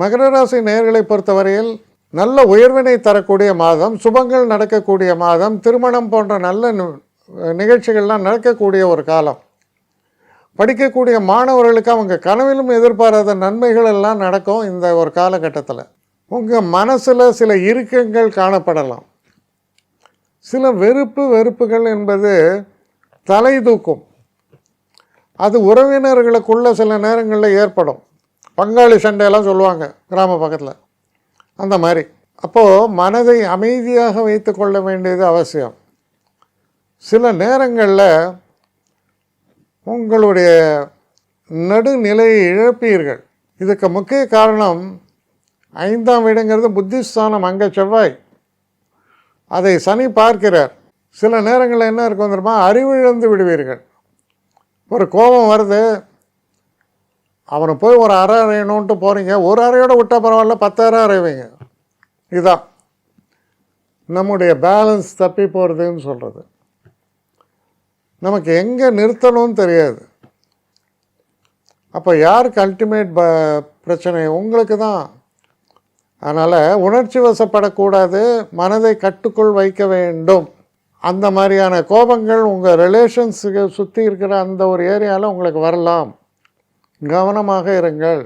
மகர ராசி நேயர்களை பொறுத்தவரையில் நல்ல உயர்வினை தரக்கூடிய மாதம், சுபங்கள் நடக்கக்கூடிய மாதம், திருமணம் போன்ற நல்ல நிகழ்ச்சிகள்லாம் நடக்கக்கூடிய ஒரு காலம். படிக்கக்கூடிய மாணவர்களுக்கு அவங்க கனவிலும் எதிர்பாராத நன்மைகள் எல்லாம் நடக்கும் இந்த ஒரு காலகட்டத்தில். உங்கள் மனசில் சில இறுக்கங்கள் காணப்படலாம். சில வெறுப்புகள் என்பது தலை தூக்கும். அது உறவினர்களுக்குள்ள சில நேரங்களில் ஏற்படும். பங்காளி சண்டையெல்லாம் சொல்லுவாங்க கிராம பக்கத்தில், அந்த மாதிரி. அப்போது மனதை அமைதியாக வைத்து கொள்ள வேண்டியது அவசியம். சில நேரங்களில் உங்களுடைய நடுநிலையை இழப்பீர்கள். இதுக்கு முக்கிய காரணம் 5ஆம் வீடுங்கிறது புத்திஸ்தானம், அங்கே செவ்வாய், அதை சனி பார்க்கிறார். சில நேரங்களில் என்ன இருக்கும் தெரியுமா, அறிவிழந்து விடுவீர்கள். ஒரு கோபம் வருது, அவனை போய் ஒரு அறை அறையணுன்ட்டு போகிறீங்க, ஒரு அறையோடு விட்டால் பரவாயில்ல, 10 அறை அறைவீங்க. இதுதான் நம்முடைய பேலன்ஸ் தப்பி போகிறதுன்னு சொல்கிறது. நமக்கு எங்கே நிறுத்தணும்னு தெரியாது. அப்போ யாருக்கு அல்டிமேட் பிரச்சனை? உங்களுக்கு தான். அதனால் உணர்ச்சி வசப்படக்கூடாது, மனதை கட்டுக்குள் வைக்க வேண்டும். அந்த மாதிரியான கோபங்கள் உங்கள் ரிலேஷன்ஸுக்கு சுற்றி இருக்கிற அந்த ஒரு ஏரியாவில் உங்களுக்கு வரலாம். கவனமாக இருங்கள்.